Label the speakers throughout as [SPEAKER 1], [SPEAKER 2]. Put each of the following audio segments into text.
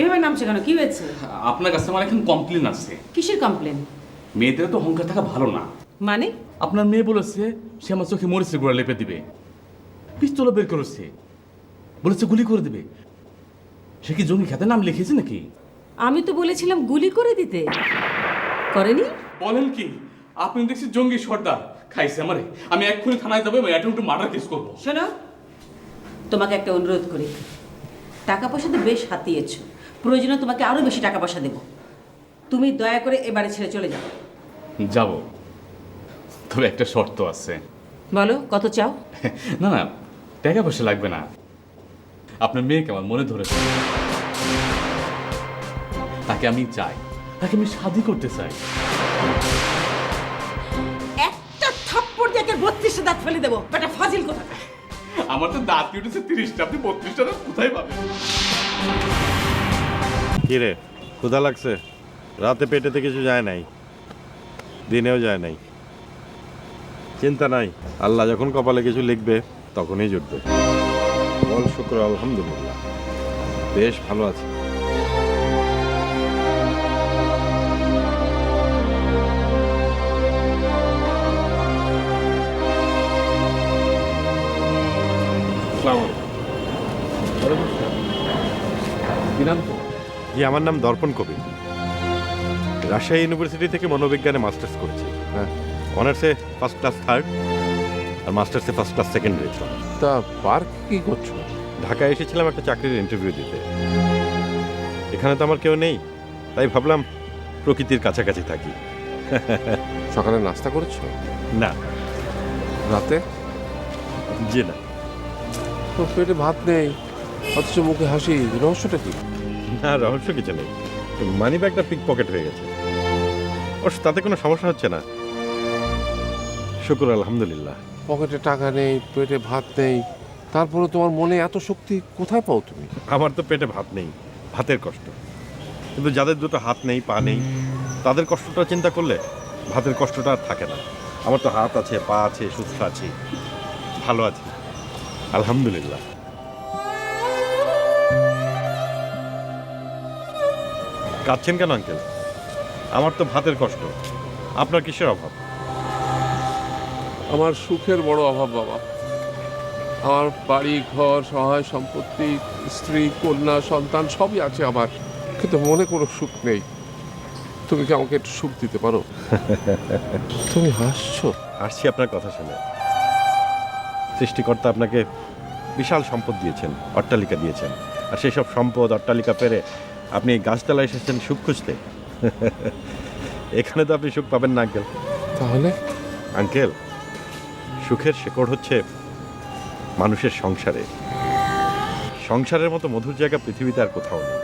[SPEAKER 1] এভাবে নামছে কেন? কি হয়েছে?
[SPEAKER 2] আপনার কাছে আমার এখন কমপ্লেন আছে।
[SPEAKER 1] কিসের কমপ্লেন?
[SPEAKER 2] মেয়েদের তো অহংকার থাকা ভালো না।
[SPEAKER 1] মানে?
[SPEAKER 2] আপনার মেয়ে বলেছে সে আমার চোখে মরিচের গোড়া লেপে দিবে, পিস্তলও বের করেছে, বলেছে গুলি করে দিবে। সে কি জঙ্গি খাতে নাম লিখেছে নাকি?
[SPEAKER 1] আমি তো বলেছিলাম গুলি করে দিতে, করেনি?
[SPEAKER 2] বলেন কি? আপনি দেখছি জঙ্গি সর্দার খাইছে আমারে। আমি এক্ষুনি থানায় যাবো, একটু মার্ডার কেস করবো।
[SPEAKER 1] শোনো, তোমাকে একটা অনুরোধ করি। টাকা পয়সাতে বেশ হাতিয়েছো, প্রয়োজনে তোমাকে আরো বেশি টাকা পয়সা দেবো। তুমি দয়া করে এ বাড়ি ছেড়ে চলে যাও।
[SPEAKER 2] যাব, তবে একটা শর্ত আছে।
[SPEAKER 1] বলো, কত চাও?
[SPEAKER 2] না না, টাকা পয়সা লাগবে না। আপনার মেয়েকে আমার মনে ধরেছে, তাকে আমি চাই, তাকে আমি শাদি করতে চাই।
[SPEAKER 1] একটা থাপ্পড় দিয়ে 32 দাঁত ফেলে দেবো, বেটা ফাজিল কোথাকার।
[SPEAKER 2] আমার তো দাঁত উঠেছে 30টা, আপনি 32টা কোথায় পাবেন?
[SPEAKER 3] কি রে, ক্ষুধা লাগছে? রাতে পেটেতে কিছু যায় নাই, দিনেও যায় নাই। চিন্তা নাই, আল্লাহ যখন কপালে কিছু লিখবে তখনই জুটবে। বল শুক্র আলহামদুলিল্লাহ, বেশ ভালো আছে।
[SPEAKER 2] কি নাম তো?
[SPEAKER 3] জি, আমার নাম দর্পণ কবির। রাজশাহী ইউনিভার্সিটি থেকে মনোবিজ্ঞানে মাস্টার্স করেছি। হ্যাঁ, অনার্সে ফার্স্ট ক্লাস থার্ড, আর মাস্টার্সে ফার্স্ট ক্লাস সেকেন্ড হয়েছিলাম।
[SPEAKER 4] তা পার্ক কি করছো?
[SPEAKER 3] ঢাকায় এসেছিলাম একটা চাকরির ইন্টারভিউ দিতে। এখানে তো আমার কেউ নেই, তাই ভাবলাম প্রকৃতির কাছাকাছি থাকি।
[SPEAKER 4] সকালে নাস্তা করেছো?
[SPEAKER 3] না,
[SPEAKER 4] রাতে?
[SPEAKER 3] জি না।
[SPEAKER 4] তো পেটে ভাত নেই, অথচ মুখে হাসি, রহস্যটা কি?
[SPEAKER 3] না, রহস্য কিছু নেই। মানি ব্যাগটা পিক পকেট হয়ে গেছে, অবশ্য তাতে কোনো সমস্যা হচ্ছে না, শুকুর আলহামদুলিল্লাহ।
[SPEAKER 4] পকেটে টাকা নেই, পেটে ভাত নেই, তারপরে তোমার মনে এত শক্তি কোথায় পাও তুমি?
[SPEAKER 3] আমার তো পেটে ভাত নেই, ভাতের কষ্ট। কিন্তু যাদের দুটো হাত নেই, পা নেই, তাদের কষ্টটা চিন্তা করলে ভাতের কষ্টটা আর থাকে না। আমার তো হাত আছে, পা আছে, সুস্থ আছি, ভালো আছি, আলহামদুলিল্লাহ। কাঁদছেন কেন আঙ্কেল? আমার তো ভাতের কষ্ট, আপনার কিসের অভাব?
[SPEAKER 4] আমার সুখের বড় অভাব বাবা। আমার বাড়ি ঘর, সহায় সম্পত্তি, স্ত্রী, কন্যা, সন্তান সবই আছে আমার, কিন্তু মনে কোনো সুখ নেই। তুমি কি আমাকে একটু সুখ দিতে পারো? তুমি হাসছো?
[SPEAKER 3] আসছি আপনার কথা শুনে। সৃষ্টিকর্তা আপনাকে বিশাল সম্পদ দিয়েছেন, অট্টালিকা দিয়েছেন, আর সেই সব সম্পদ অট্টালিকা পেরে আপনি এই গাছতলায় এসেছেন সুখ খুঁজতে। এখানে তো আপনি সুখ পাবেন না আঙ্কেল।
[SPEAKER 4] তাহলে?
[SPEAKER 3] আঙ্কেল, সুখের শেকড় হচ্ছে মানুষের সংসারে। সংসারের মতো মধুর জায়গা পৃথিবীতে আর কোথাও নেই।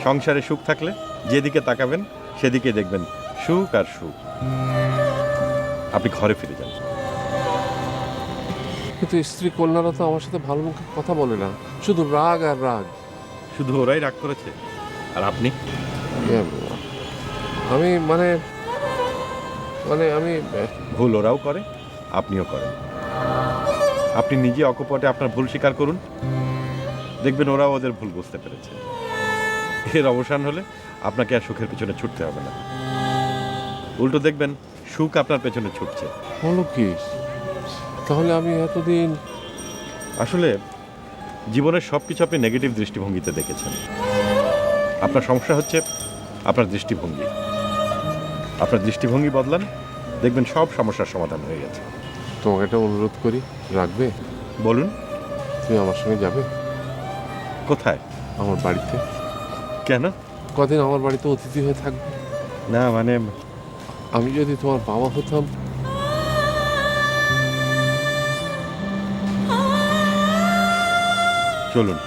[SPEAKER 3] সংসারে সুখ থাকলে যেদিকে তাকাবেন সেদিকে দেখবেন সুখ আর সুখ। আপনি ঘরে ফিরে যান।
[SPEAKER 4] কিন্তু স্ত্রী কন্যারা তো আমার সাথে ভালো মুখে কথা বলে না, শুধু রাগ আর রাগ।
[SPEAKER 3] শুধু ওরাই রাগ করেছে, আর আপনি?
[SPEAKER 4] আমি মানে মানে আমি
[SPEAKER 3] ভুল ওরাও করে, আপনিও করেন। আপনি নিজে অকপটে আপনার ভুল স্বীকার করুন, দেখবেন ওরাও ওদের ভুল বুঝতে পেরেছে। এর অবসান হলে আপনাকে আর সুখের পেছনে ছুটতে হবে না, উল্টো দেখবেন সুখ আপনার পেছনে ছুটছে।
[SPEAKER 4] বলো কি? তাহলে আমি এতদিন
[SPEAKER 3] আসলে জীবনের সব কিছু আপনি নেগেটিভ দৃষ্টিভঙ্গিতে দেখেছেন। আপনার সমস্যা হচ্ছে আপনার দৃষ্টিভঙ্গি। আপনার দৃষ্টিভঙ্গি বদলান, দেখবেন সব সমস্যার সমাধান হয়ে গেছে।
[SPEAKER 4] তোমাকে একটা অনুরোধ করি, রাখবে?
[SPEAKER 3] বলুন।
[SPEAKER 4] তুমি আমার সঙ্গে যাবে?
[SPEAKER 3] কোথায়?
[SPEAKER 4] আমার বাড়িতে।
[SPEAKER 3] কেন?
[SPEAKER 4] কদিন আমার বাড়িতে অতিথি হয়ে থাকবে।
[SPEAKER 3] না মানে,
[SPEAKER 4] আমি যদি তোমার বাবা হতাম,
[SPEAKER 3] চলুন।